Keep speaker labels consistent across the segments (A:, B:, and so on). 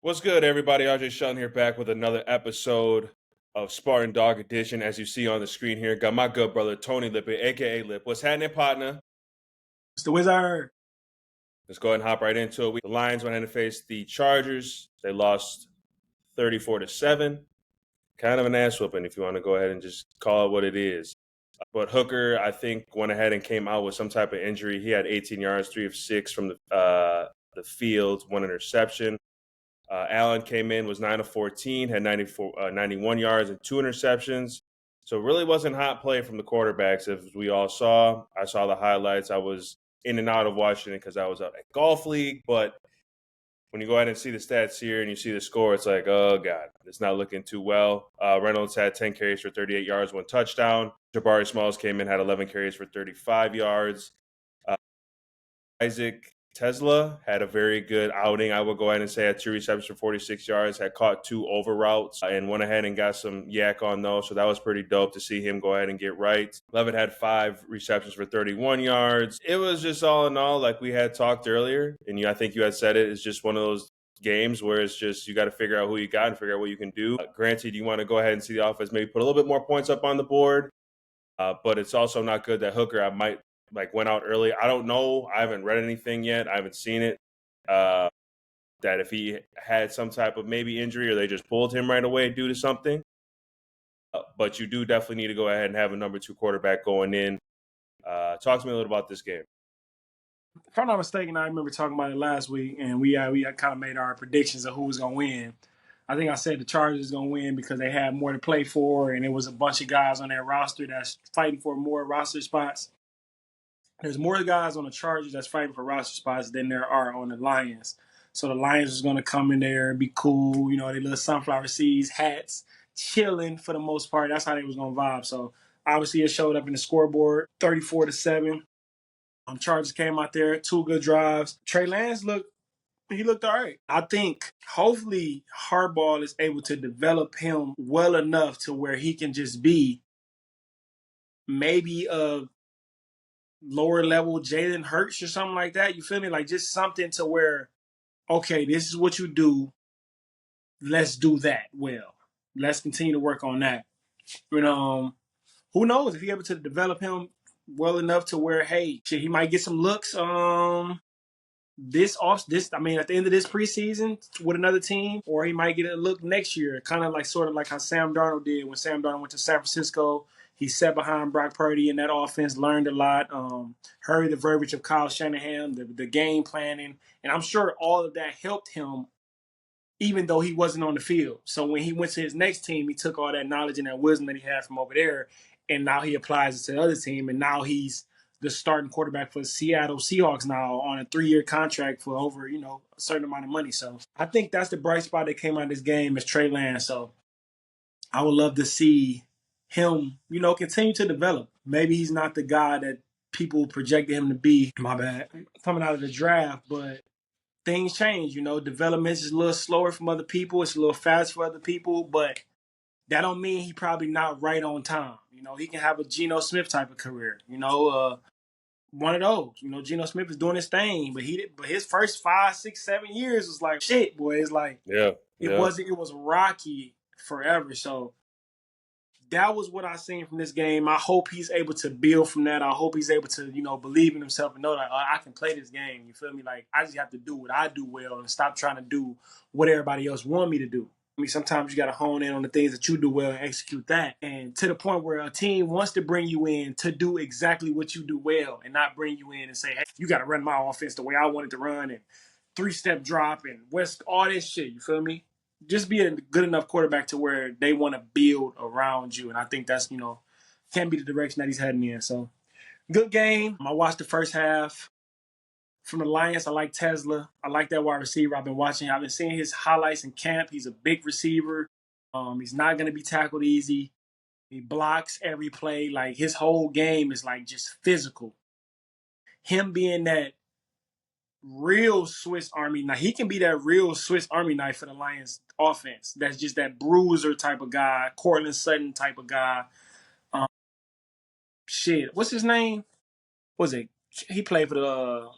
A: What's good, everybody? RJ Shelton here, back with another episode of Spartan Dog Edition. As you see on the screen here, got my good brother Tony Lippett, aka Lip. What's happening, partner?
B: It's the Wizard.
A: Let's go ahead and hop right into it. The Lions went ahead and faced the Chargers. They lost 34-7. Kind of an ass whooping, if you want to go ahead and just call it what it is. But Hooker, I think, went ahead and came out with some type of injury. He had 18 yards, 3 of 6 from the field, 1 interception. Allen came in, was 9 of 14, had 91 yards and 2 interceptions. So it really wasn't hot play from the quarterbacks, as we all saw. I saw the highlights. I was in and out of watching it because I was out at Golf League. But when you go ahead and see the stats here and you see the score, it's like, oh, God, it's not looking too well. Reynolds had 10 carries for 38 yards, 1 touchdown. Jabari Smalls came in, had 11 carries for 35 yards. Isaac Tesla had a very good outing. I would go ahead and say had 2 receptions for 46 yards, had caught 2 over routes, and went ahead and got some yak on those. So that was pretty dope to see him go ahead and get right. Levitt had 5 receptions for 31 yards. It was just all in all, like we had talked earlier, and I think you had said it, it's just one of those games where it's just you got to figure out who you got and figure out what you can do. Granted, you want to go ahead and see the offense maybe put a little bit more points up on the board, but it's also not good that Hooker went out early. I don't know. I haven't read anything yet. I haven't seen it. That if he had some type of maybe injury or they just pulled him right away due to something. But you do definitely need to go ahead and have a number 2 quarterback going in. Talk to me a little about this game.
B: If I'm not mistaken, I remember talking about it last week, and we kind of made our predictions of who was going to win. I think I said the Chargers was going to win because they had more to play for, and it was a bunch of guys on their roster that's fighting for more roster spots. There's more guys on the Chargers that's fighting for roster spots than there are on the Lions. So the Lions was going to come in there and be cool, they little sunflower seeds, hats, chilling for the most part. That's how they was going to vibe. So obviously it showed up in the scoreboard, 34-7. Chargers came out there, 2 good drives. Trey Lance looked all right. I think hopefully Harbaugh is able to develop him well enough to where he can just be maybe a lower level Jalen Hurts or something like that. You feel me? Like just something to where, okay, this is what you do. Let's do that well. Let's continue to work on that. Who knows if you're able to develop him well enough to where, hey, shit, he might get some looks. At the end of this preseason with another team, or he might get a look next year, sort of like how Sam Darnold did when Sam Darnold went to San Francisco. He sat behind Brock Purdy in that offense, learned a lot, heard the verbiage of Kyle Shanahan, the game planning, and I'm sure all of that helped him even though he wasn't on the field. So when he went to his next team, he took all that knowledge and that wisdom that he had from over there, and now he applies it to the other team, and now he's the starting quarterback for the Seattle Seahawks now on a 3-year contract for over, a certain amount of money. So I think that's the bright spot that came out of this game is Trey Lance. So I would love to see him, continue to develop. Maybe he's not the guy that people projected him to be, my bad, coming out of the draft, but things change, development is a little slower from other people. It's a little fast for other people, but that don't mean he probably not right on time. He can have a Geno Smith type of career, one of those. Geno Smith is doing his thing, but his first 5, 6, 7 years was like shit, boy. It's like it was rocky forever. So that was what I seen from this game. I hope he's able to build from that. I hope he's able to, believe in himself and know that I can play this game. You feel me? Like I just have to do what I do well and stop trying to do what everybody else want me to do. Sometimes you got to hone in on the things that you do well and execute that. And to the point where a team wants to bring you in to do exactly what you do well and not bring you in and say, hey, you got to run my offense the way I want it to run and 3-step drop and all this shit. You feel me? Just be a good enough quarterback to where they want to build around you. And I think that's, can be the direction that he's heading in. So good game. I watched the first half. From the Lions, I like Tesla. I like that wide receiver. I've been seeing his highlights in camp. He's a big receiver. He's not going to be tackled easy. He blocks every play. Like his whole game is like just physical. Him being that real Swiss Army knife. He can be that real Swiss Army knife for the Lions offense. That's just that bruiser type of guy, Cortland Sutton type of guy. What's his name? Was it? He played for the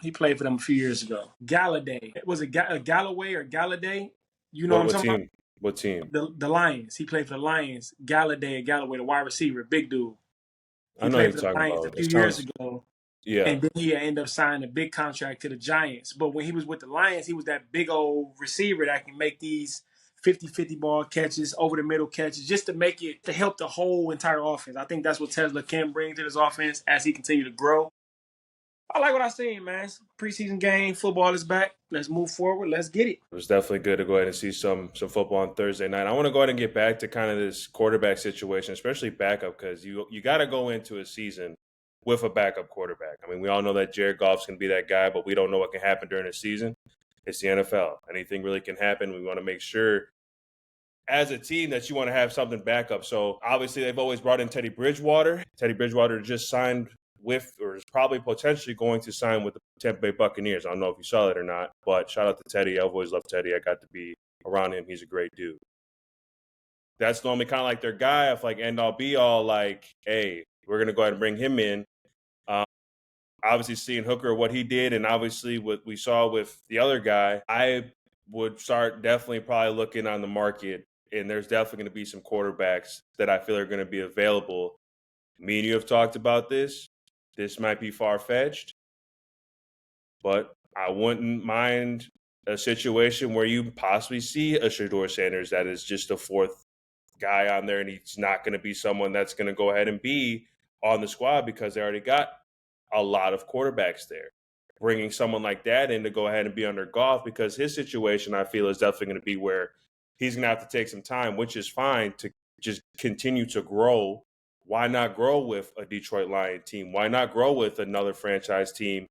B: He played for them a few years ago. Galladay. Was it Galloway or Galladay? You know what I'm
A: What
B: talking
A: team?
B: about?
A: What team?
B: The Lions. He played for the Lions. Galloway, the wide receiver, big dude.
A: I
B: He
A: know who
B: played
A: you're
B: for the
A: talking
B: Lions a
A: about. It
B: few years
A: sounds,
B: ago.
A: yeah.
B: And then he ended up signing a big contract to the Giants. But when he was with the Lions, he was that big old receiver that can make these 50-50 ball catches, over the middle catches, just to make it, to help the whole entire offense. I think that's what Tesla can bring to this offense as he continues to grow. I like what I seen, man. Preseason game, football is back. Let's move forward. Let's get it.
A: It was definitely good to go ahead and see some football on Thursday night. I want to go ahead and get back to kind of this quarterback situation, especially backup, because you got to go into a season with a backup quarterback. I mean, we all know that Jared Goff's going to be that guy, but we don't know what can happen during the season. It's the NFL. Anything really can happen. We want to make sure as a team that you want to have something backup. So obviously they've always brought in Teddy Bridgewater. Teddy Bridgewater just signed with, or is probably potentially going to sign with the Tampa Bay Buccaneers. I don't know if you saw that or not, but shout out to Teddy. I've always loved Teddy. I got to be around him. He's a great dude. That's normally kind of like their guy, if like end all be all, like, hey, we're going to go ahead and bring him in. Obviously seeing Hooker, what he did, and obviously what we saw with the other guy, I would start definitely probably looking on the market, and there's definitely going to be some quarterbacks that I feel are going to be available. Me and you have talked about this. This might be far-fetched, but I wouldn't mind a situation where you possibly see a Shedeur Sanders that is just a fourth guy on there, and he's not going to be someone that's going to go ahead and be on the squad because they already got a lot of quarterbacks there. Bringing someone like that in to go ahead and be under Goff, because his situation, I feel, is definitely going to be where he's going to have to take some time, which is fine, to just continue to grow. Why not grow with a Detroit Lion team? Why not grow with another franchise team,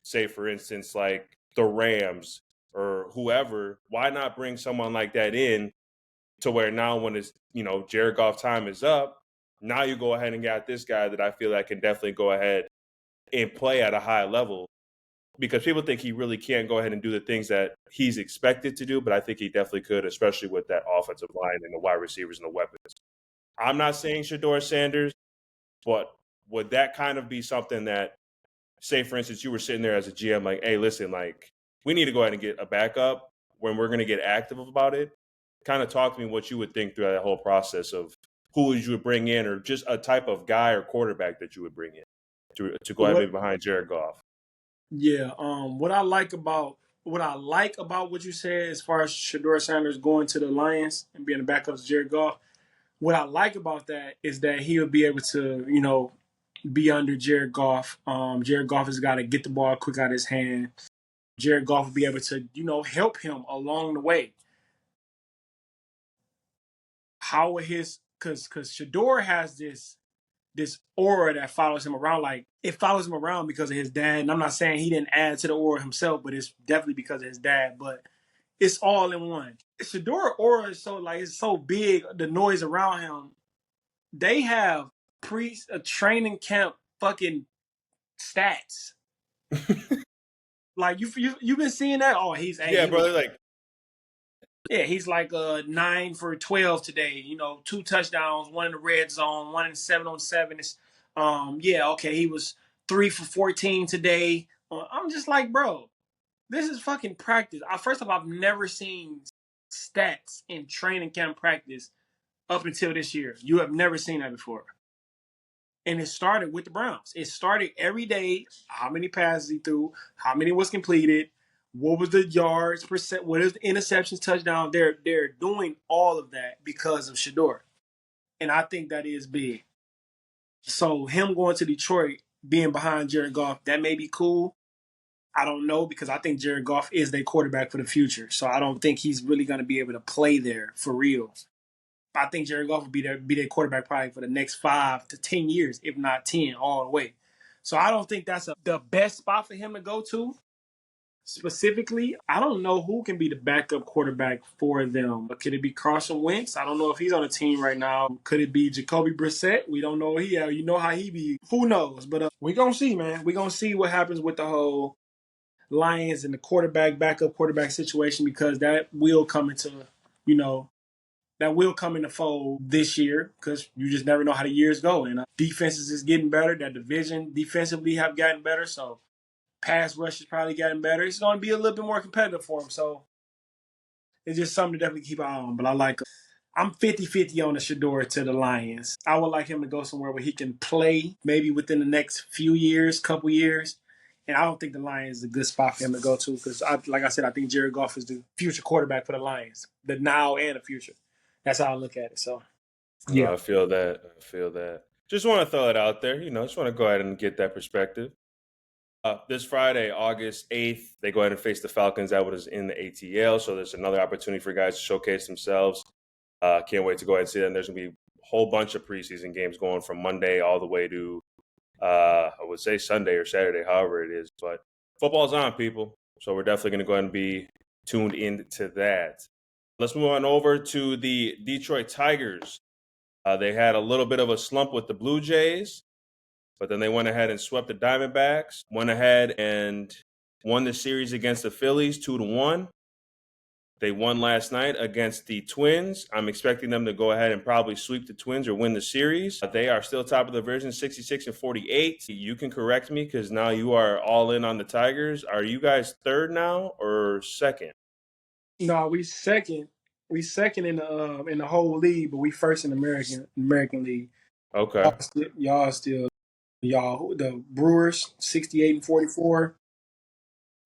A: say, for instance, like the Rams or whoever? Why not bring someone like that in to where now when it's, Jared Goff time is up, now you go ahead and got this guy that I feel like can definitely go ahead and play at a high level, because people think he really can't go ahead and do the things that he's expected to do, but I think he definitely could, especially with that offensive line and the wide receivers and the weapons. I'm not saying Shedeur Sanders, but would that kind of be something that, say, for instance, you were sitting there as a GM, like, hey, listen, like, we need to go ahead and get a backup when we're going to get active about it? Kind of talk to me what you would think through that whole process of who you would bring in, or just a type of guy or quarterback that you would bring in to go ahead and be behind Jared Goff.
B: Yeah. What I like about what you said as far as Shedeur Sanders going to the Lions and being a backup to Jared Goff, what I like about that is that he'll be able to, be under Jared Goff. Jared Goff has got to get the ball quick out of his hand. Jared Goff will be able to, help him along the way. How would because Shedeur has this aura that follows him around. Like, it follows him around because of his dad. And I'm not saying he didn't add to the aura himself, but it's definitely because of his dad. But it's all in one. Shedeur aura is it's so big, the noise around him. They have a training camp fucking stats. Like you've been seeing that? Oh, he's he's like 9 for 12 today. 2 touchdowns, 1 in the red zone, 1 in 7-on-7. He was 3 for 14 today. I'm just like, bro, this is fucking practice. First of all, I've never seen stats in training camp practice up until this year. You have never seen that before. And it started with the Browns. It started every day. How many passes he threw? How many was completed? What was the yards percent? What is the interceptions, touchdown? They're doing all of that because of Shedeur, and I think that is big. So him going to Detroit, being behind Jared Goff, that may be cool. I don't know, because I think Jared Goff is their quarterback for the future. So I don't think he's really going to be able to play there for real. I think Jared Goff will be their quarterback probably for the next 5 to 10 years, if not 10 all the way. So I don't think that's the best spot for him to go to. Specifically, I don't know who can be the backup quarterback for them. Could it be Carson Wentz? I don't know if he's on a team right now. Could it be Jacoby Brissett? We don't know. You know how he be. Who knows? But we're going to see, man. We're going to see what happens with the whole Lions and the backup quarterback situation, because that will come into, fold this year, because you just never know how the years go. And defenses is getting better. That division defensively have gotten better. So Pass rush has probably gotten better. It's going to be a little bit more competitive for him. So it's just something to definitely keep an eye on. But I'm 50-50 on the Shador to the Lions. I would like him to go somewhere where he can play maybe within the next couple years. And I don't think the Lions is a good spot for him to go to because, like I said, I think Jared Goff is the future quarterback for the Lions, the now and the future. That's how I look at it. So,
A: yeah. I feel that. Just want to throw it out there. Just want to go ahead and get that perspective. This Friday, August 8th, they go ahead and face the Falcons. That was in the ATL, so there's another opportunity for guys to showcase themselves. Can't wait to go ahead and see that. And there's going to be a whole bunch of preseason games going from Monday all the way to, I would say, Sunday or Saturday, however it is. But football's on, people. So we're definitely going to go ahead and be tuned into that. Let's move on over to the Detroit Tigers. They had a little bit of a slump with the Blue Jays, but then they went ahead and swept the Diamondbacks, went ahead and won the series against the Phillies 2-1. They won last night against the Twins. I'm expecting them to go ahead and probably sweep the Twins or win the series. They are still top of the division, 66-48. You can correct me because now you are all in on the Tigers. Are you guys third now or second?
B: No, we second. We second in the whole league, but we first in the American League.
A: Okay.
B: Y'all still the Brewers 68-44.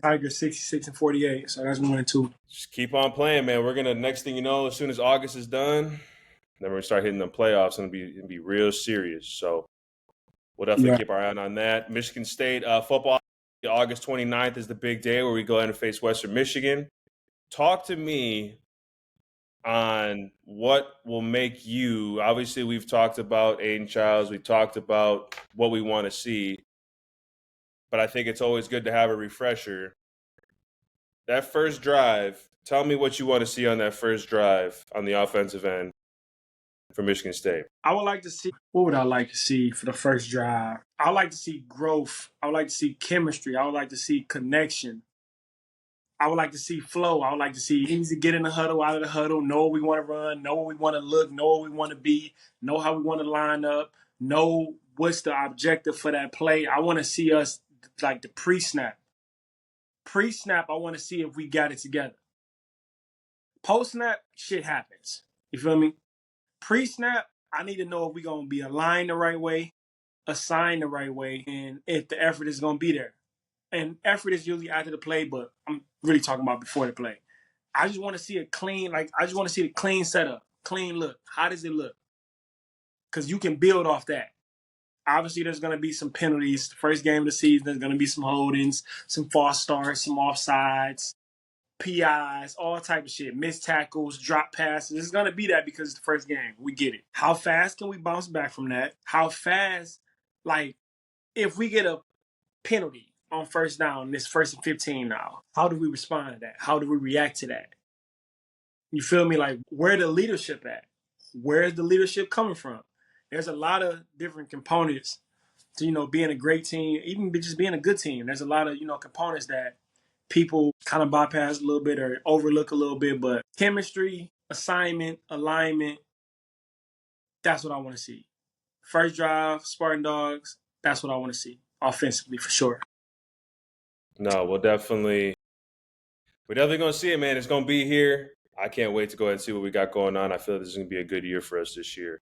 B: Tigers 66-48. So that's 1-2.
A: Just keep on playing, man. We're gonna next thing you know, as soon as August is done, then we're gonna start hitting the playoffs and it'll be real serious. So we'll definitely keep our eye on that. Michigan State football, August 29th is the big day where we go ahead and face Western Michigan. Talk to me on what will make you. Obviously, we've talked about Aiden Childs. We talked about what we want to see. But I think it's always good to have a refresher. That first drive, tell me what you want to see on that first drive on the offensive end for Michigan State.
B: I would like to see, what would I like to see for the first drive? I would like to see growth. I would like to see chemistry. I would like to see connection. I would like to see flow. I would like to see easy to get in the huddle, out of the huddle, know what we want to run, know what we want to look, know what we want to be, know how we want to line up, know what's the objective for that play. I want to see us like the pre-snap. Pre-snap, I want to see if we got it together. Post-snap, shit happens. You feel me? Pre-snap, I need to know if we're going to be aligned the right way, assigned the right way, and if the effort is going to be there. And effort is usually after the play, but I'm really talking about before the play. I just want to see a clean, I just want to see the clean setup, clean look. How does it look? Because you can build off that. Obviously, there's going to be some penalties. The first game of the season, there's going to be some holdings, some false starts, some offsides, PIs, all type of shit, missed tackles, drop passes. It's going to be that because it's the first game. We get it. How fast can we bounce back from that? How fast, if we get a penalty on first down, this 1st and 15 now, how do we respond to that? How do we react to that? You feel me? Where the leadership at? Where's the leadership coming from? There's a lot of different components to, being a great team, even just being a good team. There's a lot of, components that people kind of bypass a little bit or overlook a little bit, but chemistry, assignment, alignment, that's what I want to see. First drive, SpartanDawgs, that's what I want to see offensively for sure.
A: No, we're definitely going to see it, man. It's going to be here. I can't wait to go ahead and see what we got going on. I feel like this is going to be a good year for us this year.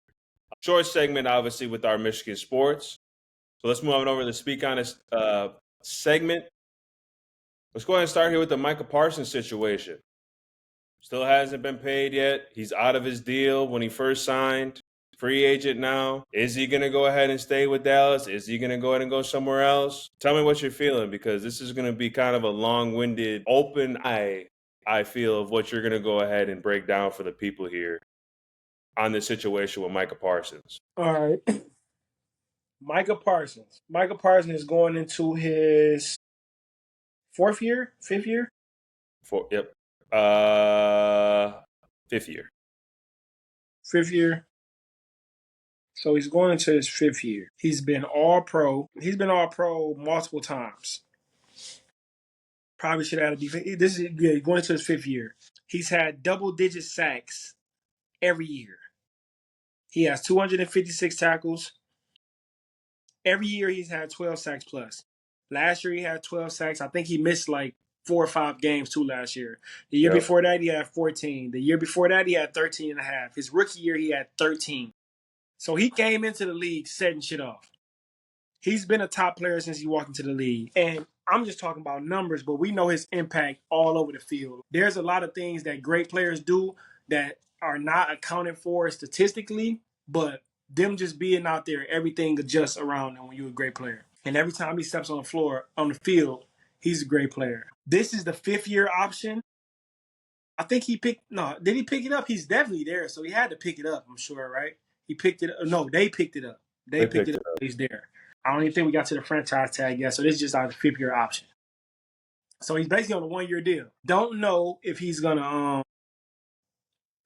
A: Short segment, obviously, with our Michigan sports. So let's move on over to the Speak Honest segment. Let's go ahead and start here with the Micah Parsons situation. Still hasn't been paid yet. He's out of his deal when he first signed. Free agent now. Is he going to go ahead and stay with Dallas? Is he going to go ahead and go somewhere else? Tell me what you're feeling, because this is going to be kind of a long-winded, open eye, I feel, of what you're going to go ahead and break down for the people here on this situation with Micah Parsons.
B: All right. Micah Parsons. Micah Parsons is going into his fifth year?
A: Fifth year.
B: Fifth year. So he's going into his 5th year. He's been all-pro. He's been all-pro multiple times. Probably should have had a defense. Going into his 5th year. He's had double-digit sacks every year. He has 256 tackles. Every year he's had 12 sacks plus. Last year he had 12 sacks. I think he missed like 4 or 5 games too last year. The year
A: Yep.
B: before that he had 14. The year before that he had 13 and a half. His rookie year he had 13. So he came into the league setting shit off. He's been a top player since he walked into the league. And I'm just talking about numbers, but we know his impact all over the field. There's a lot of things that great players do that are not accounted for statistically, but them just being out there, everything adjusts around them when you're a great player. And every time he steps on the floor, on the field, he's a great player. This is the 5th-year option. I think he picked, no, did he pick it up? He's definitely there, so he had to pick it up, I'm sure, right? He picked it up. No, they picked it up. They picked it up. He's there. I don't even think we got to the franchise tag yet, so this is just our 5th-year option. So he's basically on a 1-year deal. Don't know if he's going to,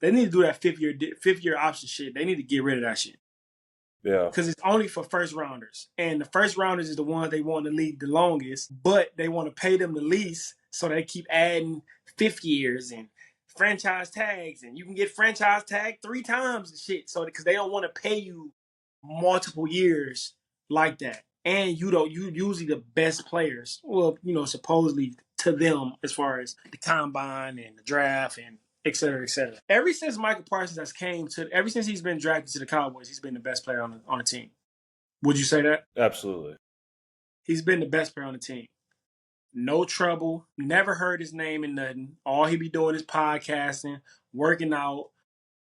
B: they need to do that 5th-year option shit. They need to get rid of that shit.
A: Yeah.
B: Because it's only for first rounders. And the first rounders is the ones they want to lead the longest, but they want to pay them the least, so they keep adding 5th years and franchise tags, and you can get franchise tag 3 times and shit. So because they don't want to pay you multiple years like that. And you usually the best players, well, supposedly to them as far as the combine and the draft and et cetera, et cetera. Ever since Micah Parsons ever since he's been drafted to the Cowboys, he's been the best player on the team. Would you say that?
A: Absolutely.
B: He's been the best player on the team. No trouble. Never heard his name in nothing. All he be doing is podcasting, working out,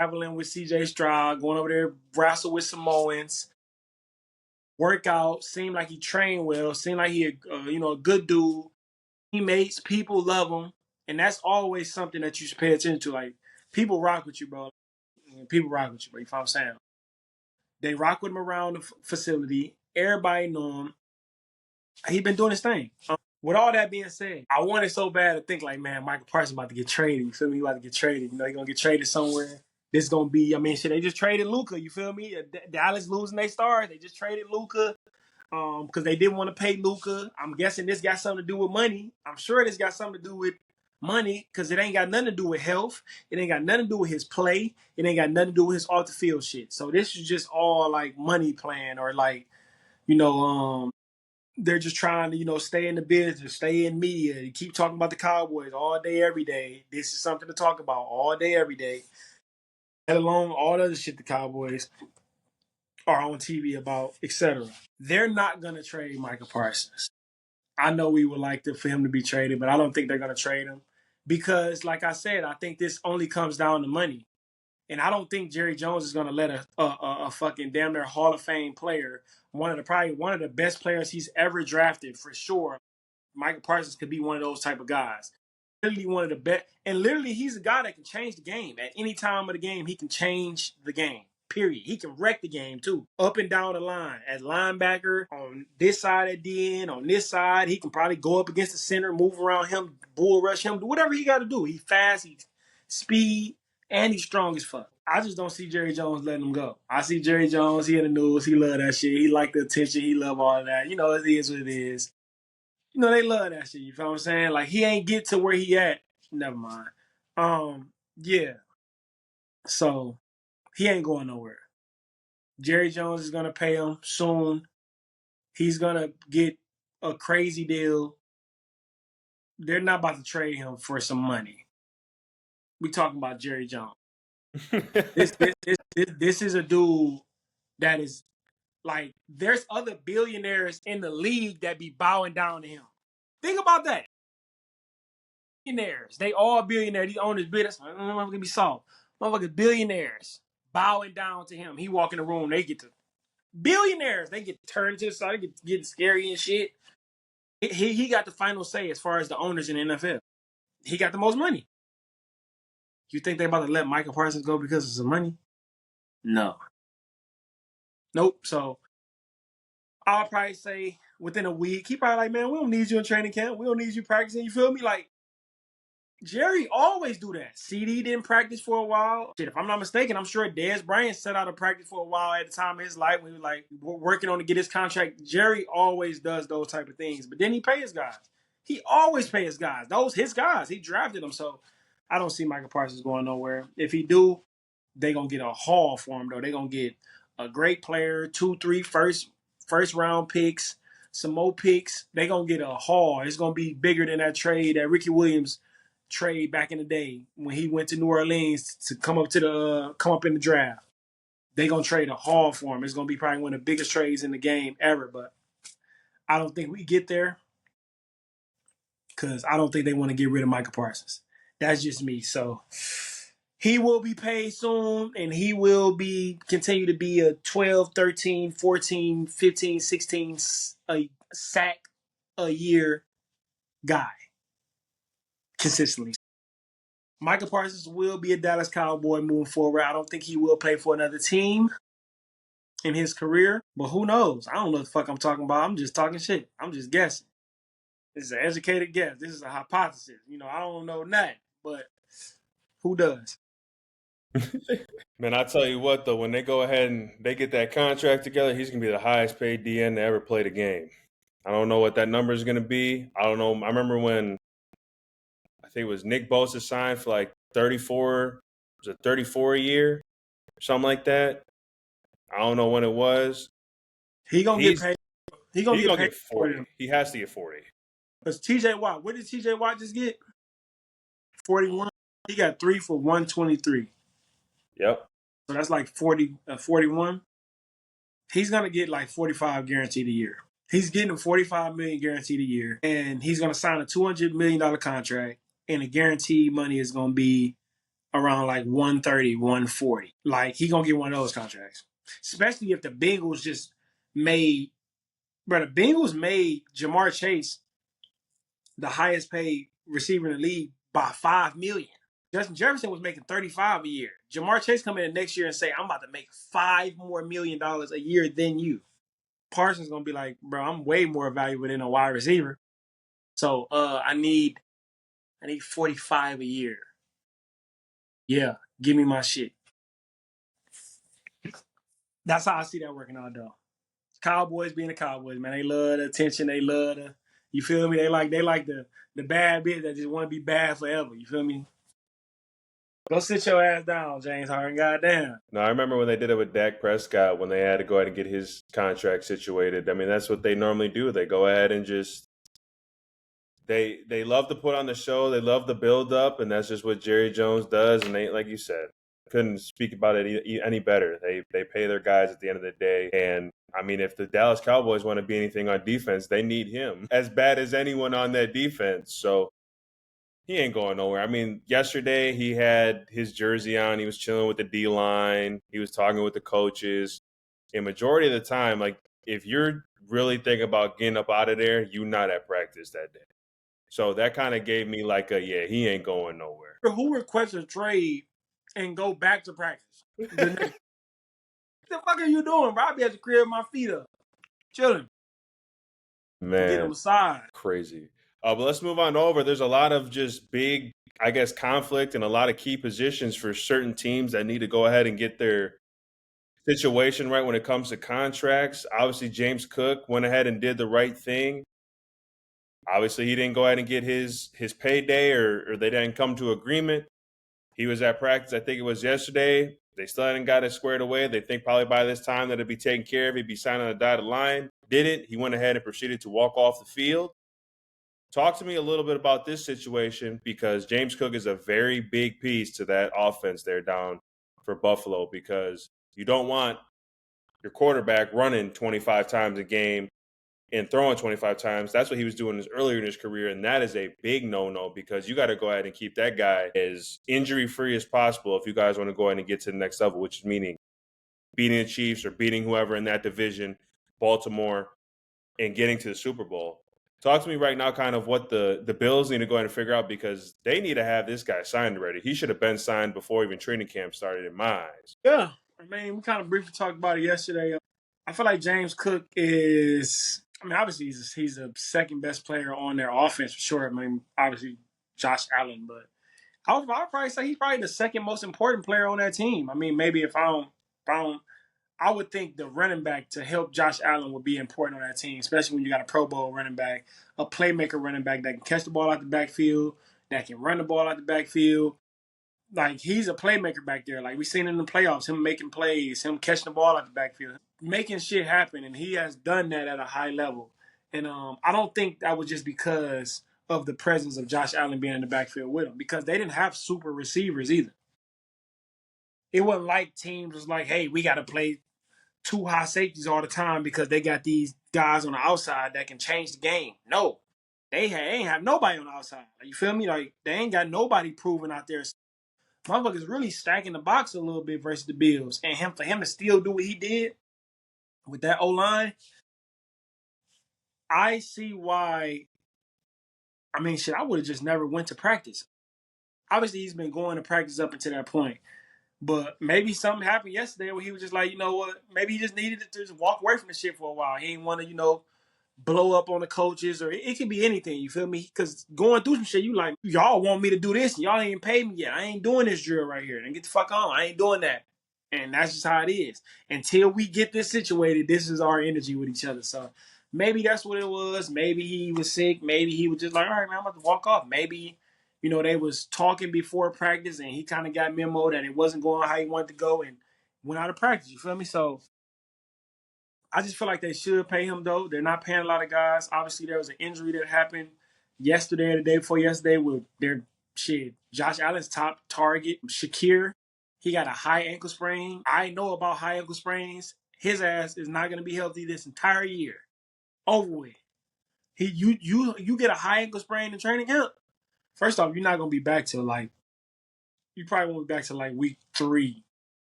B: traveling with CJ Stroud, going over there, wrestle with Samoans, work out, seem like he trained well, seem like he a good dude. Teammates, people love him. And that's always something that you should pay attention to. Like, people rock with you, bro. People rock with you, bro. You know what I'm saying? They rock with him around the facility. Everybody know him. He been doing his thing. With all that being said, I wanted so bad to think like, man, Michael Parsons about to get traded. You feel me? He about to get traded. He's going to get traded somewhere. This is going to be, shit, they just traded Luka. You feel me? Dallas losing their stars. They just traded Luka. Because they didn't want to pay Luka. I'm guessing this got something to do with money. I'm sure this got something to do with money because it ain't got nothing to do with health. It ain't got nothing to do with his play. It ain't got nothing to do with his off the field shit. So this is just all like money plan or like, they're just trying to, stay in the business, stay in media, and keep talking about the Cowboys all day, every day. This is something to talk about all day, every day. Let alone all the other shit the Cowboys are on TV about, etc. They're not going to trade Micah Parsons. I know we would like for him to be traded, but I don't think they're going to trade him because, like I said, I think this only comes down to money. And I don't think Jerry Jones is going to let a fucking damn near Hall of Fame player, probably one of the best players he's ever drafted for sure. Micah Parsons could be one of those type of guys. Literally one of the best. And literally he's a guy that can change the game. At any time of the game, he can change the game. Period. He can wreck the game too. Up and down the line. As linebacker, on this side at DN, on this side, he can probably go up against the center, move around him, bull rush him, do whatever he got to do. He's fast, he's speed, and he's strong as fuck. I just don't see Jerry Jones letting him go. I see Jerry Jones, he in the news, he love that shit. He like the attention, he love all of that. It is what it is. They love that shit, you feel what I'm saying? Like, he ain't get to where he at. Never mind. Yeah. So, he ain't going nowhere. Jerry Jones is going to pay him soon. He's going to get a crazy deal. They're not about to trade him for some money. We talking about Jerry Jones. This is a dude that is like, there's other billionaires in the league that be bowing down to him. Think about that. Billionaires. They all billionaires. These owners, motherfuckers be soft. Motherfuckers billionaires bowing down to him. He walk in the room, they get to billionaires. They get turned to the side, they get getting scary and shit. He got the final say as far as the owners in the NFL. He got the most money. You think they about to let Micah Parsons go because of some money? No. Nope. So I'll probably say within a week, he probably like, man, we don't need you in training camp. We don't need you practicing. You feel me? Like, Jerry always do that. CD didn't practice for a while. Shit, if I'm not mistaken, I'm sure Dez Bryant set out of practice for a while at the time of his life when he was like working on to get his contract. Jerry always does those type of things, but then he pay his guys. He always pay his guys. Those his guys. He drafted them, so I don't see Micah Parsons going nowhere. If he do, they gonna get a haul for him though. They gonna get a great player, 2, 3 first round picks, some more picks. They're going to get a haul. It's going to be bigger than that trade, that Ricky Williams trade back in the day when he went to New Orleans to come up in the draft. They're going to trade a haul for him. It's going to be probably one of the biggest trades in the game ever, but I don't think we get there because I don't think they want to get rid of Micah Parsons. That's just me. So he will be paid soon, and he will continue to be a 12, 13, 14, 15, 16 sack a year guy consistently. Micah Parsons will be a Dallas Cowboy moving forward. I don't think he will play for another team in his career, but who knows? I don't know what the fuck I'm talking about. I'm just talking shit. I'm just guessing. This is an educated guess. This is a hypothesis. I don't know nothing, but who does?
A: Man, I tell you what, though, when they go ahead and they get that contract together, he's going to be the highest paid DN to ever play the game. I don't know what that number is going to be. I don't know. I remember when I think it was Nick Bosa signed for like 34, was it 34 a year or something like that? I don't know when it was.
B: He going to get paid. He going to get
A: 40. He has to get 40.
B: Because TJ Watt, what did TJ Watt just get? 41. He got 3 for 123.
A: Yep.
B: So that's like 41. He's going to get like 45 guaranteed a year. He's getting $45 million guaranteed a year, and he's going to sign a $200 million contract, and the guaranteed money is going to be around like 130, 140. Like, he's going to get one of those contracts. Especially if the Bengals just made – the Bengals made Jamar Chase the highest paid receiver in the league by $5 million. Justin Jefferson was making $35 a year. Jamar Chase come in next year and say, I'm about to make $5 more million a year than you. Parsons going to be like, bro, I'm way more valuable than a wide receiver. So I need 45 a year. Yeah, give me my shit. That's how I see that working out, though. Cowboys being the Cowboys, man. They love the attention. They love the, you feel me? They like the bad bitch that just want to be bad forever. You feel me? Go sit your ass down, James Harden. Goddamn.
A: No, I remember when they did it with Dak Prescott when they had to go ahead and get his contract situated. I mean, that's what they normally do. They go ahead and just they love to put on the show. They love the build up, and that's just what Jerry Jones does. And they, like you said, couldn't speak about it any better. They pay their guys at the end of the day. And I mean, if the Dallas Cowboys want to be anything on defense, they need him as bad as anyone on that defense. So he ain't going nowhere. I mean, yesterday he had his jersey on. He was chilling with the D-line. He was talking with the coaches. And majority of the time, like, if you're really thinking about getting up out of there, you're not at practice that day. So that kind of gave me like he ain't going nowhere.
B: Who requests a trade and go back to practice? What the fuck are you doing, bro? I be at the crib, my feet up, chilling.
A: Man,
B: get a massage.
A: Crazy. But let's move on over. There's a lot of just big, I guess, conflict and a lot of key positions for certain teams that need to go ahead and get their situation right when it comes to contracts. Obviously, James Cook went ahead and did the right thing. Obviously, he didn't go ahead and get his payday or they didn't come to agreement. He was at practice, I think it was yesterday. They still hadn't got it squared away. They think probably by this time that it'd be taken care of. He'd be signing on the dotted line. Didn't. He went ahead and proceeded to walk off the field. Talk to me a little bit about this situation because James Cook is a very big piece to that offense there down for Buffalo because you don't want your quarterback running 25 times a game and throwing 25 times. That's what he was doing earlier in his career, and that is a big no-no because you got to go ahead and keep that guy as injury-free as possible if you guys want to go ahead and get to the next level, which is meaning beating the Chiefs or beating whoever in that division, Baltimore, and getting to the Super Bowl. Talk to me right now kind of what the Bills need to go ahead and figure out because they need to have this guy signed already. He should have been signed before even training camp started in my eyes.
B: Yeah. I mean, we kind of briefly talked about it yesterday. I feel like James Cook is, I mean, obviously he's the second best player on their offense for sure. I mean, obviously Josh Allen, but I would probably say he's probably the second most important player on that team. I mean, maybe if I don't, I would think the running back to help Josh Allen would be important on that team, especially when you got a Pro Bowl running back, a playmaker running back that can catch the ball out the backfield, that can run the ball out the backfield. Like, he's a playmaker back there. Like, we've seen in the playoffs, him making plays, him catching the ball out the backfield, making shit happen, and he has done that at a high level. And I don't think that was just because of the presence of Josh Allen being in the backfield with him, because they didn't have super receivers either. It wasn't like teams was like, hey, we got to play two high safeties all the time because they got these guys on the outside that can change the game. No, ain't have nobody on the outside. You feel me? Like, they ain't got nobody proven out there. Motherfuckers really stacking the box a little bit versus the Bills. And for him to still do what he did with that O-line, I see why. I mean, shit, I would have just never went to practice. Obviously, he's been going to practice up until that point. But maybe something happened yesterday where he was just like, you know what? Maybe he just needed to just walk away from the shit for a while. He didn't want to, blow up on the coaches, or it could be anything. You feel me? Because going through some shit, you like, y'all want me to do this, and y'all ain't paid me yet. I ain't doing this drill right here. Then get the fuck on. I ain't doing that. And that's just how it is. Until we get this situated, this is our energy with each other. So maybe that's what it was. Maybe he was sick. Maybe he was just like, all right, man, I'm about to walk off. Maybe, they was talking before practice, and he kind of got memo that it wasn't going how he wanted to go and went out of practice. You feel me? So I just feel like they should pay him, though. They're not paying a lot of guys. Obviously, there was an injury that happened yesterday or the day before yesterday with their Josh Allen's top target, Shakir. He got a high ankle sprain. I know about high ankle sprains. His ass is not going to be healthy this entire year. Over with. You get a high ankle sprain in training camp. First off, you're not going to be back till you probably won't be back till week 3.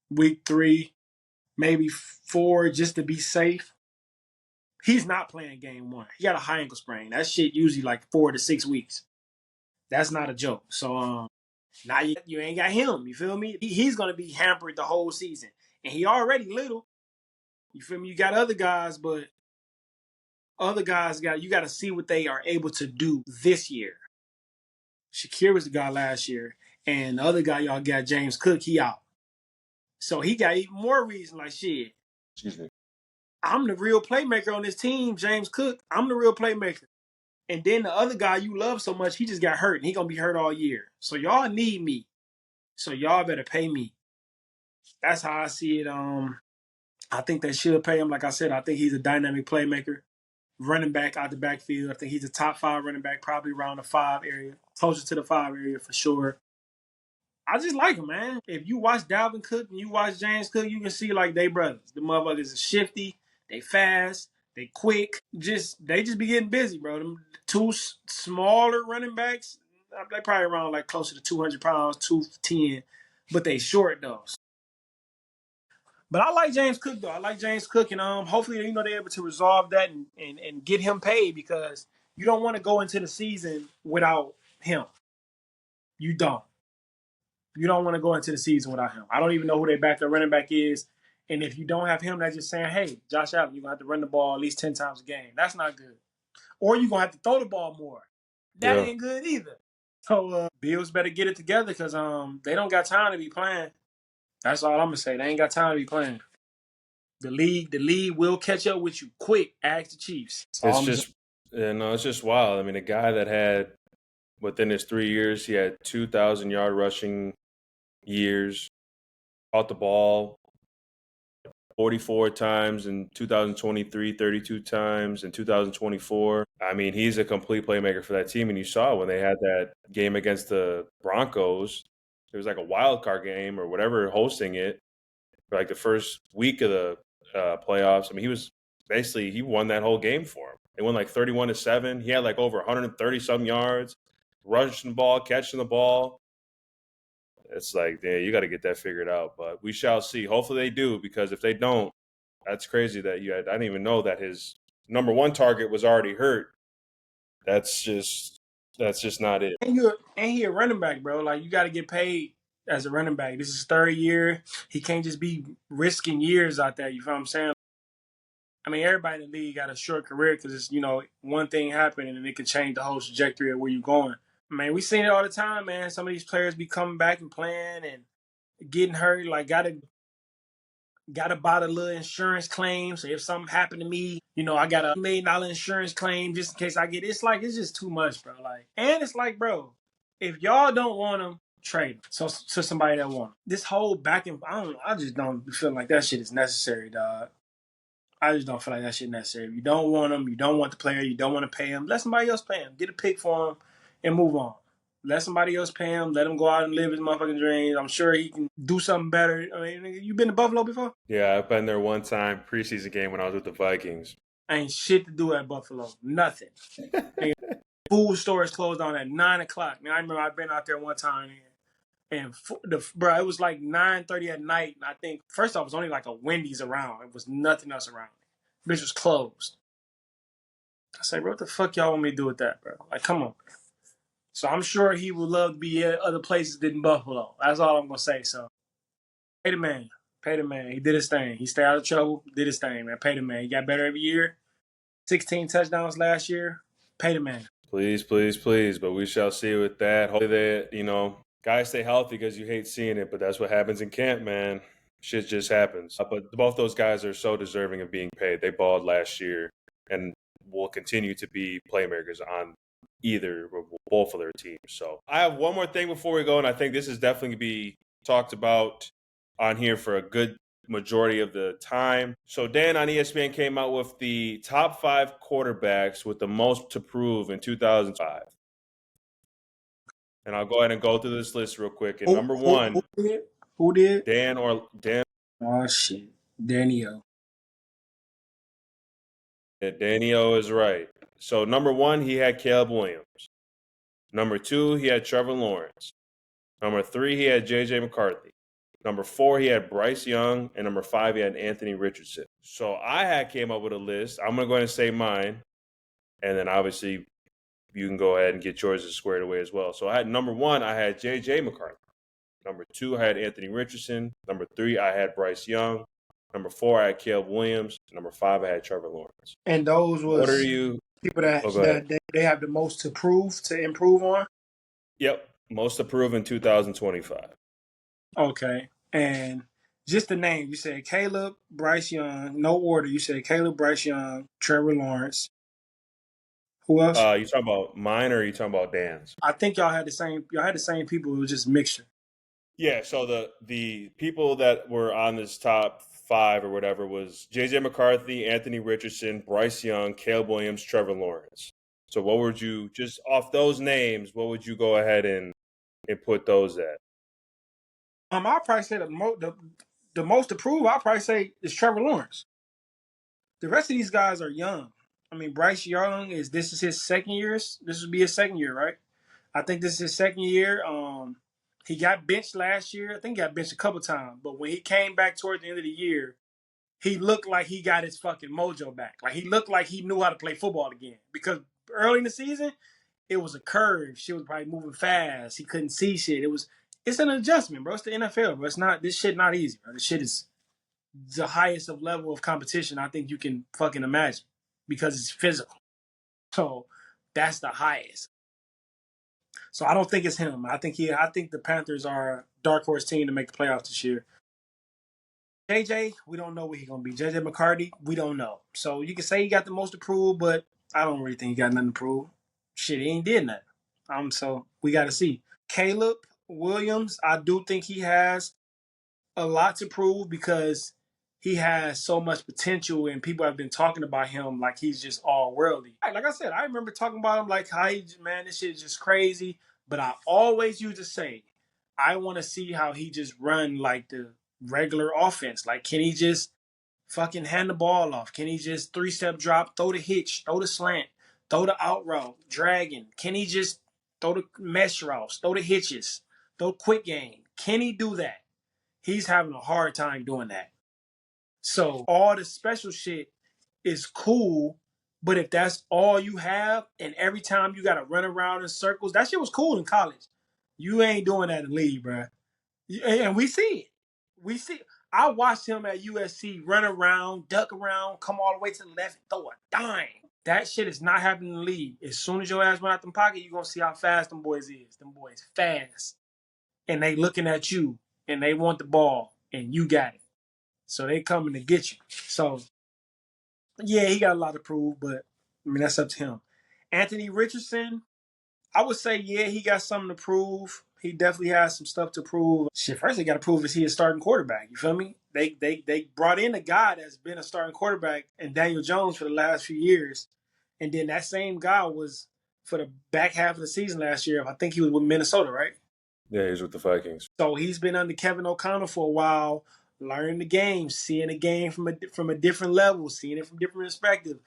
B: Week 3, maybe 4, just to be safe. He's not playing game 1. He got a high ankle sprain. That shit usually 4 to 6 weeks. That's not a joke. So now you ain't got him. You feel me? He's gonna be hampered the whole season, and he already little. You feel me? You got other guys, but other guys you got to see what they are able to do this year. Shakir was the guy last year, and the other guy y'all got, James Cook, he out. So he got even more reason. Like, shit,
A: Excuse me.
B: I'm the real playmaker on this team, James Cook. I'm the real playmaker. And then the other guy you love so much, he just got hurt, and he gonna be hurt all year. So y'all need me. So y'all better pay me. That's how I see it. I think they should pay him. Like I said, I think he's a dynamic playmaker, running back out the backfield. I think he's a top 5 running back, probably around the 5 area, closer to the 5 area for sure. I just like him, man. If you watch Dalvin Cook and you watch James Cook, you can see they brothers. The motherfuckers are shifty, they fast, they quick. They just be getting busy, bro. Them 2 smaller running backs, they probably around closer to 200 pounds, 210, but they short though. But I like James Cook though. I like James Cook, and hopefully they're able to resolve that and get him paid, because you don't want to go into the season without him. You don't. You don't want to go into the season without him. I don't even know who their backup running back is. And if you don't have him, that's just saying, hey, Josh Allen, you're going to have to run the ball at least 10 times a game. That's not good. Or you're going to have to throw the ball more. That ain't good either. So Bills better get it together, because they don't got time to be playing. That's all I'm going to say. They ain't got time to be playing. The league will catch up with you quick. Ask the Chiefs.
A: It's just wild. I mean, a guy that had, within his 3 years, he had 2,000-yard rushing years, caught the ball 44 times in 2023, 32 times in 2024. I mean, he's a complete playmaker for that team. And you saw when they had that game against the Broncos, it was like a wild card game or whatever, hosting it for the first week of the playoffs. I mean, he won that whole game for him. They won 31-7. He had over 130 some yards, rushing the ball, catching the ball. It's you got to get that figured out. But we shall see. Hopefully they do, because if they don't, that's crazy that I didn't even know that his number 1 target was already hurt. That's just not it.
B: And he a running back, bro. You got to get paid as a running back. This is his 3rd year. He can't just be risking years out there. You feel what I'm saying? I mean, everybody in the league got a short career, because it's, one thing happened and it can change the whole trajectory of where you're going. Man, we seen it all the time, man. Some of these players be coming back and playing and getting hurt. Gotta buy the little insurance claim. So if something happened to me, I got a $1 million insurance claim just in case I get it. It's just too much, bro. And it's bro, if y'all don't want them, trade them. So to somebody that want them. This whole back and I just don't feel like that shit is necessary, dog. I just don't feel like that shit necessary. If you don't want him, you don't want the player, you don't want to pay him, let somebody else pay him. Get a pick for him and move on. Let somebody else pay him. Let him go out and live his motherfucking dreams. I'm sure he can do something better. I mean, you been to Buffalo before?
A: Yeah, I've been there one time, preseason game when I was with the Vikings.
B: Ain't shit to do at Buffalo. Nothing. Food stores closed down at 9 o'clock. Now, I remember I've been out there one time, and bro, it was like 9:30 at night. And I think, first off, it was only like a Wendy's around. It was nothing else around. Bitch was closed. I say, bro, what the fuck y'all want me to do with that, bro? Like, come on. So I'm sure he would love to be at other places than Buffalo. That's all I'm going to say. So pay the man. Pay the man. He did his thing. He stayed out of trouble. Did his thing, man. Pay the man. He got better every year. 16 touchdowns last year. Pay the man.
A: Please, please, please. But we shall see with that. Hopefully that, guys stay healthy because you hate seeing it, but that's what happens in camp, man. Shit just happens. But both those guys are so deserving of being paid. They balled last year and will continue to be playmakers on either or both of their teams. So I have one more thing before we go, and I think this is definitely going to be talked about on here for a good majority of the time. So Dan on ESPN came out with the top 5 quarterbacks with the most to prove in 2005. And I'll go ahead and go through this list real quick. And number one,
B: who did?
A: Dan.
B: Oh shit, Danny-O.
A: Danny-O is right. So number 1, he had Caleb Williams. Number 2, he had Trevor Lawrence. Number 3, he had J.J. McCarthy. Number 4, he had Bryce Young. And number 5, he had Anthony Richardson. So I came up with a list. I'm going to go ahead and say mine. And then obviously you can go ahead and get yours squared away as well. So I had number 1, I had J.J. McCarthy. Number 2, I had Anthony Richardson. Number 3, I had Bryce Young. Number 4, I had Caleb Williams. Number 5, I had Trevor Lawrence.
B: And those was
A: what are you
B: people that they have the most to improve on?
A: Yep. Most to prove in 2025.
B: Okay. And just the name, you said Caleb, Bryce Young, no order. You said Caleb, Bryce Young, Trevor Lawrence. Who else?
A: You talking about mine or are you talking about Dan's?
B: I think y'all had the same people. It was just mixture.
A: Yeah, so the people that were on this top 5 or whatever was J.J. McCarthy, Anthony Richardson, Bryce Young, Caleb Williams, Trevor Lawrence. So what would you, just off those names, what would you go ahead and put those at?
B: I'll probably say the most approved, I'll probably say is Trevor Lawrence. The rest of these guys are young. I mean, Bryce Young this is his second year. This would be his second year, right? I think this is his second year. He got benched last year. I think he got benched a couple times. But when he came back toward the end of the year, he looked like he got his fucking mojo back. Like he looked like he knew how to play football again. Because early in the season, it was a curve. Shit was probably moving fast. He couldn't see shit. It's an adjustment, bro. It's the NFL, bro. This shit not easy, bro. This shit is the highest of level of competition I think you can fucking imagine because it's physical. So that's the highest. So I don't think it's him. I think the Panthers are a dark horse team to make the playoffs this year. JJ, we don't know what he's gonna be. JJ McCarthy, we don't know. So you can say he got the most to prove, but I don't really think he got nothing to prove. Shit, he ain't did nothing. So we gotta see. Caleb Williams, I do think he has a lot to prove because he has so much potential and people have been talking about him like he's just all worldly. Like I said, I remember talking about him like, man, this shit is just crazy. But I always used to say, I want to see how he just run like the regular offense. Like, can he just fucking hand the ball off? Can he just 3-step drop, throw the hitch, throw the slant, throw the out route, dragging? Can he just throw the mesh routes, throw the hitches, throw quick game? Can he do that? He's having a hard time doing that. So all the special shit is cool, but if that's all you have and every time you got to run around in circles, that shit was cool in college. You ain't doing that in the league, bro. And we see it. I watched him at USC run around, duck around, come all the way to the left and throw a dime. That shit is not happening in the league. As soon as your ass run out them pocket, you're going to see how fast them boys is. Them boys fast. And they looking at you and they want the ball and you got it. So they coming to get you. So, yeah, he got a lot to prove, but, I mean, that's up to him. Anthony Richardson, I would say, yeah, he got something to prove. He definitely has some stuff to prove. Shit, first they got to prove is he a starting quarterback. You feel me? They brought in a guy that's been a starting quarterback and Daniel Jones for the last few years, and then that same guy was for the back half of the season last year. I think he was with Minnesota, right?
A: Yeah, he was with the Vikings.
B: So he's been under Kevin O'Connell for a while, learning the game, seeing the game from a different level, seeing it from different perspective,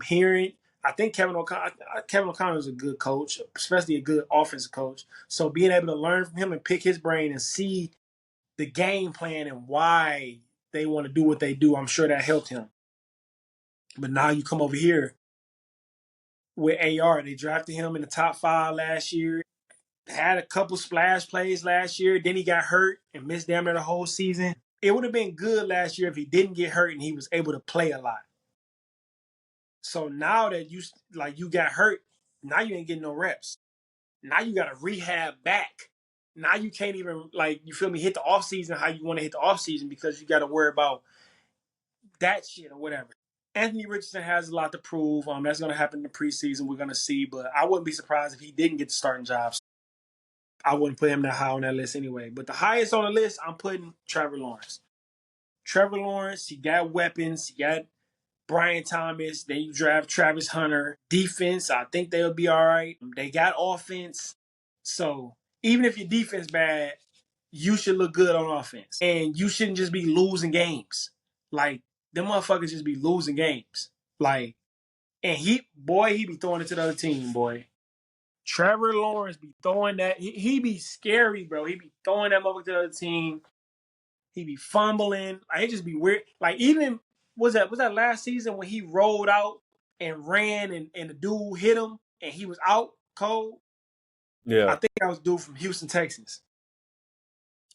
B: hearing. I think Kevin O'Connell is a good coach, especially a good offensive coach. So being able to learn from him and pick his brain and see the game plan and why they want to do what they do, I'm sure that helped him. But now you come over here with AR. They drafted him in the top 5 last year. Had a couple splash plays last year. Then he got hurt and missed damn near the whole season. It would have been good last year if he didn't get hurt and he was able to play a lot. So now that you got hurt, now you ain't getting no reps. Now you got to rehab back. Now you can't even, you feel me, hit the offseason how you want to hit the offseason because you got to worry about that shit or whatever. Anthony Richardson has a lot to prove. That's going to happen in the preseason. We're going to see. But I wouldn't be surprised if he didn't get the starting job. I wouldn't put him that high on that list anyway. But the highest on the list, I'm putting Trevor Lawrence. Trevor Lawrence, he got weapons. He got Brian Thomas. Then you draft Travis Hunter. Defense, I think they'll be all right. They got offense. So even if your defense bad, you should look good on offense. And you shouldn't just be losing games. Like, them motherfuckers just be losing games. And he be throwing it to the other team, boy. Trevor Lawrence be throwing that. He be scary, bro. He be throwing that motherfucker to the other team. He be fumbling. It just be weird. Even was that last season when he rolled out and ran and the dude hit him and he was out cold?
A: Yeah.
B: I think that was dude from Houston, Texas.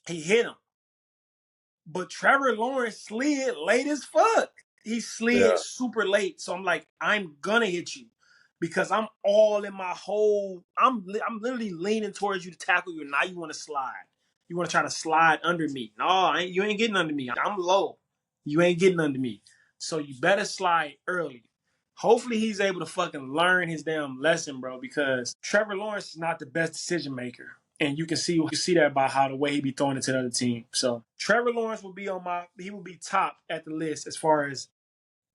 B: He hit him. But Trevor Lawrence slid late as fuck. He slid super late. So I'm like, I'm gonna hit you. Because I'm all in my whole. I'm literally leaning towards you to tackle you. And now you want to slide. You want to try to slide under me. No, you ain't getting under me. I'm low. You ain't getting under me. So you better slide early. Hopefully he's able to fucking learn his damn lesson, bro. Because Trevor Lawrence is not the best decision maker, and you can see that by how the way he be throwing it to the other team. So Trevor Lawrence will be top at the list as far as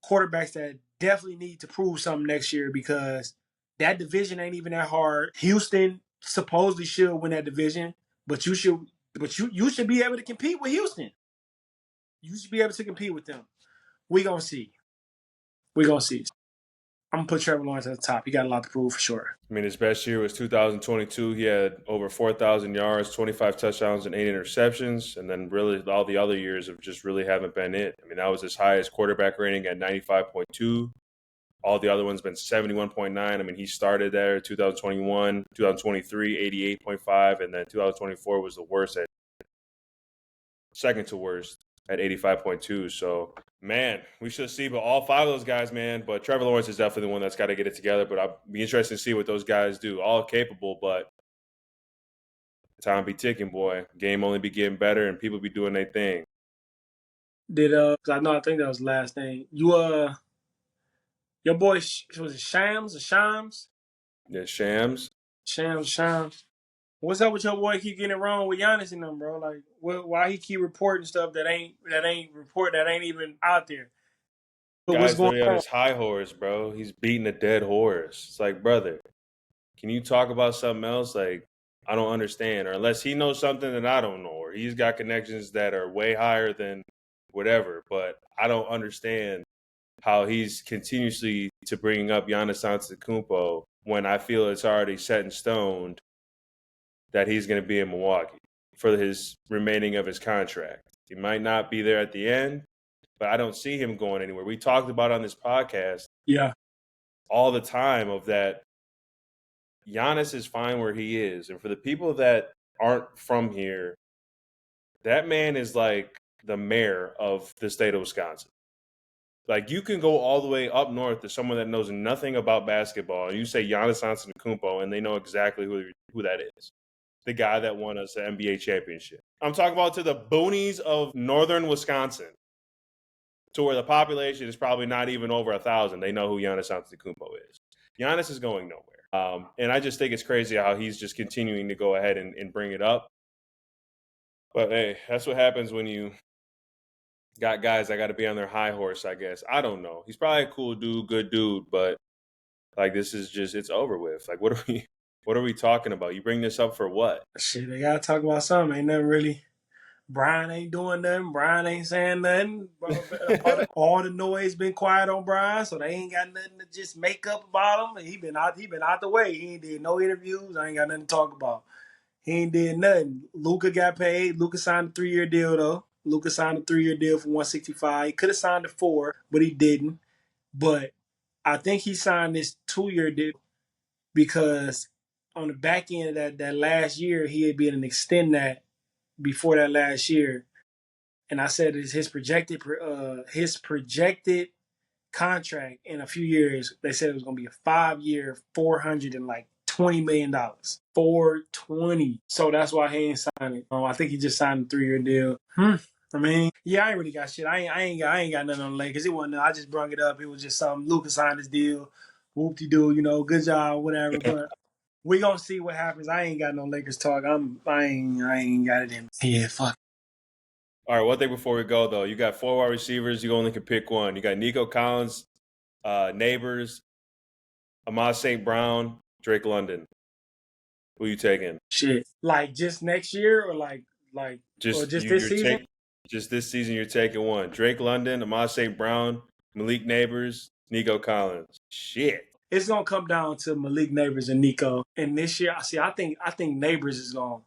B: quarterbacks that definitely need to prove something next year because that division ain't even that hard. Houston supposedly should win that division, but you should be able to compete with Houston. You should be able to compete with them. We gonna see. I'm gonna put Trevor Lawrence at the top. He got a lot to prove for sure.
A: I mean, his best year was 2022. He had over 4,000 yards, 25 touchdowns, and 8 interceptions. And then really all the other years have just really haven't been it. I mean, that was his highest quarterback rating at 95.2. All the other ones been 71.9. I mean, he started there 2021, 2023, 88.5. And then 2024 was the worst second to worst at 85.2. So, man, we should see but all 5 of those guys, man. But Trevor Lawrence is definitely the one that's got to get it together. But I'll be interested to see what those guys do. All capable, but time be ticking, boy. Game only be getting better, and people be doing their thing.
B: I think that was the last thing. Your boy, was it Shams or Shams?
A: Yeah, Shams.
B: Shams. What's up with your boy keep getting it wrong with Giannis and them, bro? Like, why he keep reporting stuff that ain't even out there?
A: But what's going on? His high horse, bro. He's beating a dead horse. It's like, brother, can you talk about something else? Like, I don't understand. Or unless he knows something that I don't know, or he's got connections that are way higher than whatever. But I don't understand how he's continuously to bringing up Giannis Antetokounmpo when I feel it's already set in stone that he's going to be in Milwaukee for his remaining of his contract. He might not be there at the end, but I don't see him going anywhere. We talked about on this podcast all the time of that Giannis is fine where he is. And for the people that aren't from here, that man is like the mayor of the state of Wisconsin. Like, you can go all the way up north to someone that knows nothing about basketball, and you say Giannis Antetokounmpo, and they know exactly who that is. The guy that won us the NBA championship. I'm talking about to the boonies of northern Wisconsin, to where the population is probably not even over 1,000. They know who Giannis Antetokounmpo is. Giannis is going nowhere. And I just think it's crazy how he's just continuing to go ahead and bring it up. But hey, that's what happens when you got guys that got to be on their high horse, I guess. I don't know. He's probably a cool dude, good dude, but like this is just it's over with. Like what are we talking about? You bring this up for what?
B: Shit, they gotta talk about something. Ain't nothing really. Brian ain't doing nothing. Brian ain't saying nothing. All the noise been quiet on Brian, so they ain't got nothing to just make up about him. He been out the way. He ain't did no interviews. I ain't got nothing to talk about. He ain't did nothing. Luka got paid. Luka signed a 3-year deal though. Luka signed a 3-year deal for $165. He could have signed a 4, but he didn't. But I think he signed this 2-year deal because on the back end of that last year, he had been an extend that before that last year. And I said it's his projected contract in a few years. They said it was going to be a 5-year, $420 million. $420. So that's why he ain't signed it. I think he just signed a 3-year deal. I mean, yeah, I ain't really got shit. I ain't got nothing on the Lakers. It wasn't. I just brung it up. It was just something. Luka signed his deal. Whoop-de-doo, good job, whatever. But we gonna see what happens. I ain't got no Lakers talk. I ain't got it in. Yeah, fuck.
A: All right, one thing before we go though, you got 4 wide receivers. You only can pick one. You got Nico Collins, Neighbors, Amaz St. Brown, Drake London. Who you taking?
B: Shit, like just next year or like
A: just
B: or just this season?
A: Just this season, you're taking one. Drake London, Amaz St. Brown, Malik Neighbors, Nico Collins. Shit.
B: It's gonna come down to Malik Neighbors and Nico. And this year, I think Neighbors is going.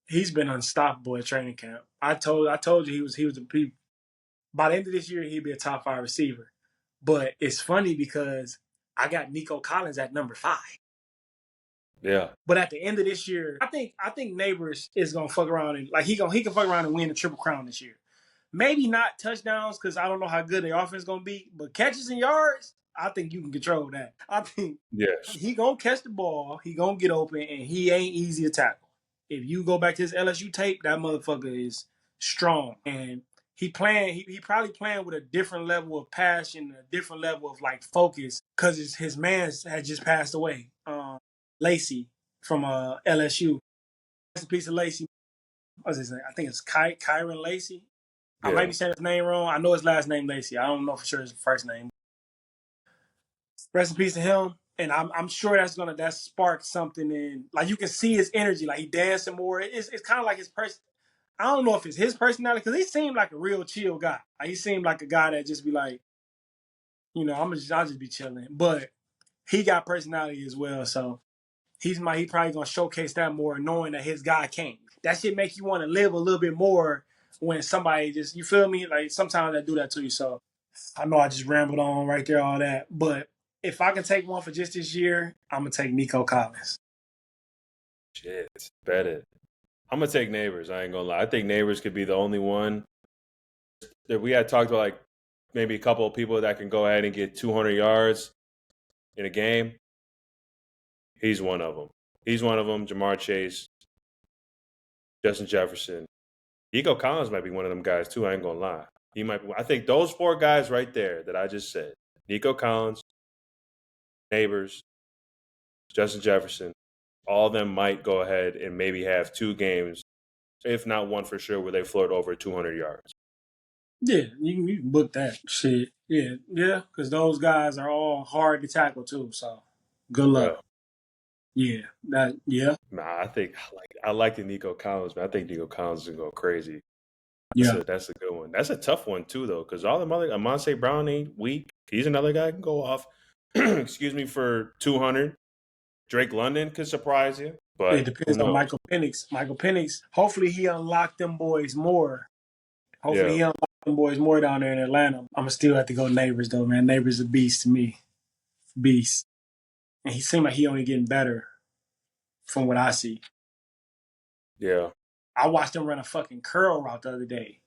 B: He's been unstoppable at training camp. I told you he was by the end of this year he'd be a top 5 receiver. But it's funny because I got Nico Collins at number 5.
A: Yeah.
B: But at the end of this year, I think Neighbors is gonna fuck around and like he can fuck around and win the Triple Crown this year. Maybe not touchdowns because I don't know how good the offense is gonna be, but catches and yards, I think you can control that. I think he gonna catch the ball, he gonna get open, and he ain't easy to tackle. If you go back to his LSU tape, that motherfucker is strong, and he probably playing with a different level of passion, a different level of like focus, because his man had just passed away. Lacey from LSU. Rest in peace of Lacey. What's his name? I think it's Kyron Lacey. I might be saying his name wrong. I know his last name Lacey. I don't know for sure his first name. Rest in peace to him. And I'm sure that spark something in, like you can see his energy, like he dancing more. It's kind of like his person. I don't know if it's his personality because he seemed like a real chill guy. Like, he seemed like a guy that just be like, I'll just be chilling. But he got personality as well, so he probably gonna showcase that more, knowing that his guy came. That shit make you want to live a little bit more when somebody just, you feel me? Like sometimes I do that to you. So I know I just rambled on right there, all that. But if I can take one for just this year, I'm gonna take Nico Collins.
A: Shit, bet it. I'm gonna take Neighbors. I ain't gonna lie. I think Neighbors could be the only one that we had talked about, like maybe a couple of people that can go ahead and get 200 yards in a game. He's one of them. Jamar Chase, Justin Jefferson. Nico Collins might be one of them guys too. I ain't gonna lie. He might be. I think those 4 guys right there that I just said: Nico Collins, Neighbors, Justin Jefferson. All of them might go ahead and maybe have 2 games, if not one for sure, where they float over 200 yards.
B: Yeah, you can book that shit. Yeah, because those guys are all hard to tackle too. So good luck. Yeah, yeah.
A: Nah, I like the Nico Collins, man. I think Nico Collins is gonna go crazy. That's a good one. That's a tough one too, though, because all the other Amon St. Brown ain't weak. He's another guy who can go off. Excuse me, for 200. Drake London could surprise you, but
B: it depends on Michael Penix. Michael Penix, hopefully he unlocked them boys more. He unlocked them boys more down there in Atlanta. I'm gonna still have to go Neighbors though, man. Neighbors a beast to me, beast, and he seemed like he only getting better from what I see.
A: Yeah.
B: I watched him run a fucking curl route the other day.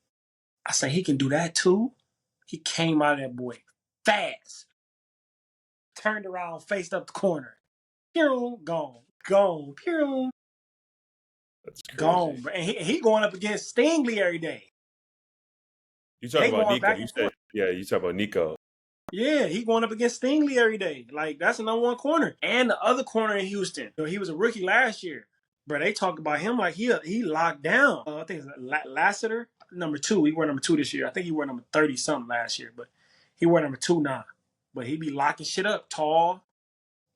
B: I say he can do that too. He came out of that boy fast. Turned around, faced up the corner. Pew, gone. Pew.
A: That's crazy.
B: Gone. And he going up against Stingley every day.
A: You talking about Nico? You talking about Nico?
B: Yeah, he going up against Stingley every day. Like, that's the number one corner. And the other corner in Houston. He was a rookie last year. Bro, they talk about him like he locked down. I think it's Lassiter, number 2. He wore number 2 this year. I think he wore number 30-something last year, but he wore number 2 now. But he be locking shit up. Tall.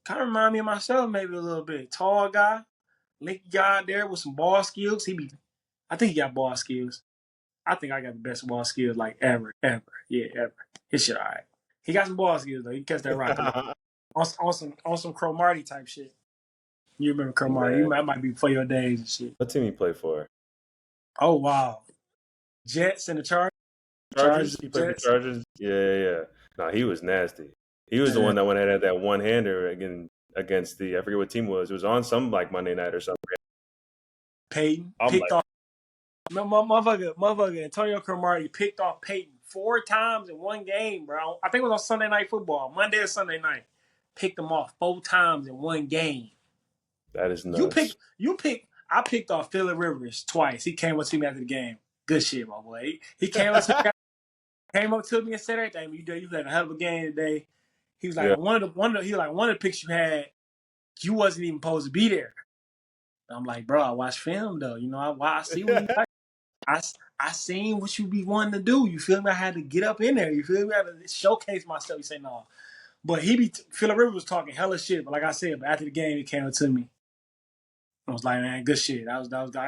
B: Kind of remind me of myself maybe a little bit. Tall guy. Linky guy out there with some ball skills. I think he got ball skills. I think I got the best ball skills like ever. Yeah, ever. His shit all right. He got some ball skills though. He can catch that rock on some Cromartie type shit. You remember Cromartie? You might be before your days and shit.
A: What team he play for?
B: Oh wow, Jets and the Chargers.
A: Chargers. He played for Chargers. Yeah. No, he was nasty. He was the one that went ahead and had that one hander against the, I forget what team it was. It was on some like Monday night or something.
B: Peyton picked off. Motherfucker, Antonio Cromartie picked off Peyton 4 times in one game, bro. I think it was on Sunday Night Football, Monday or Sunday night. Picked him off 4 times in one game.
A: That is nuts.
B: I picked off Phillip Rivers twice. He came up to me after the game. Good shit, my boy. He came up to me and said everything. You had a hell of a game today. He was like,
A: yeah.
B: one of the picks you had, you wasn't even supposed to be there. I'm like, bro, I watch film though. You know, I see what you like. I seen what you be wanting to do. You feel me? I had to get up in there. You feel me? I had to showcase myself. You say no. But Phillip Rivers was talking hella shit. But like I said, after the game, he came up to me. I was like, man, good shit. I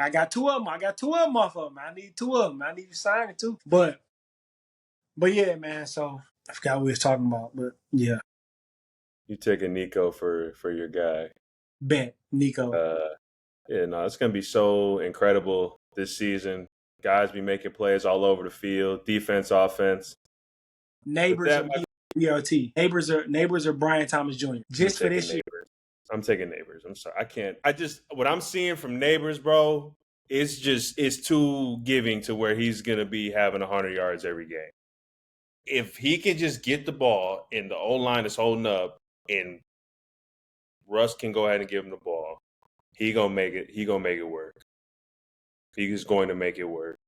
B: got 2 of them. I got 2 of them off of them. I need 2 of them. I need to sign it too. But yeah, man. So I forgot what we was talking about. But yeah.
A: You taking Nico for your guy.
B: Bet Nico.
A: Yeah, no, it's gonna be so incredible this season. Guys be making plays all over the field, defense, offense.
B: Neighbors are BRT. Neighbors are Brian Thomas Jr. Just for this year.
A: I'm taking Neighbors. I'm sorry. I can't. What I'm seeing from Neighbors, bro, it's too giving to where he's gonna be having 100 yards every game. If he can just get the ball and the O-line is holding up and Russ can go ahead and give him the ball, he gonna make it work. He's going to make it work.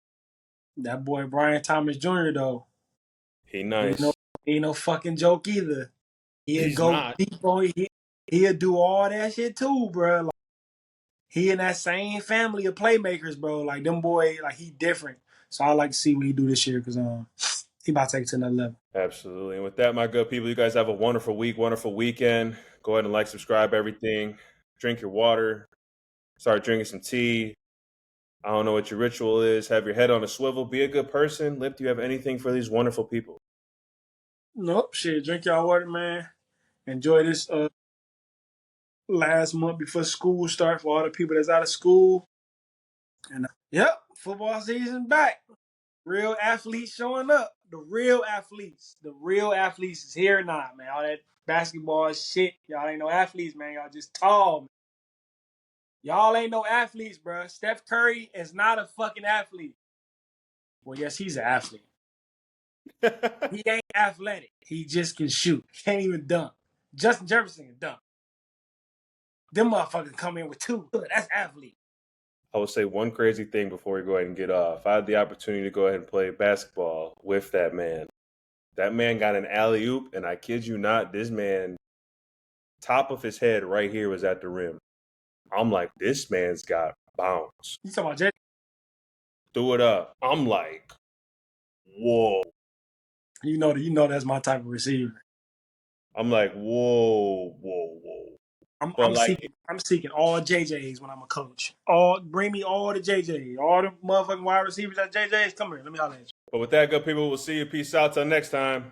B: That boy Brian Thomas Jr. though.
A: He nice.
B: He ain't no fucking joke either. He'll go deep on. He'll do all that shit too, bro. Like, he in that same family of playmakers, bro. Like them boy, like he different. So I like to see what he do this year because he about to take it to another level.
A: Absolutely. And with that, my good people, you guys have a wonderful week, wonderful weekend. Go ahead and like, subscribe, everything. Drink your water. Start drinking some tea. I don't know what your ritual is. Have your head on a swivel. Be a good person. Lip, do you have anything for these wonderful people?
B: Nope. Shit. Drink y'all water, man. Enjoy this last month before school starts for all the people that's out of school. And yep, football season back. Real athletes showing up. The real athletes. The real athletes is here now, man. All that basketball shit. Y'all ain't no athletes, man. Y'all just tall, man. Y'all ain't no athletes, bro. Steph Curry is not a fucking athlete. Well, yes, he's an athlete. He ain't athletic. He just can shoot. Can't even dunk. Justin Jefferson can dunk. Them motherfuckers come in with 2. That's athlete.
A: I will say one crazy thing before we go ahead and get off. I had the opportunity to go ahead and play basketball with that man. That man got an alley-oop, and I kid you not, this man, top of his head right here was at the rim. I'm like, this man's got bounce.
B: You talking about Jay?
A: Threw it up. I'm like, whoa.
B: You know that's my type of receiver.
A: I'm like, whoa.
B: I'm seeking all JJs when I'm a coach. Bring me all the JJs. All the motherfucking wide receivers at JJs. Come here. Let me holler at you.
A: But with that, good people, we'll see you. Peace out till next time.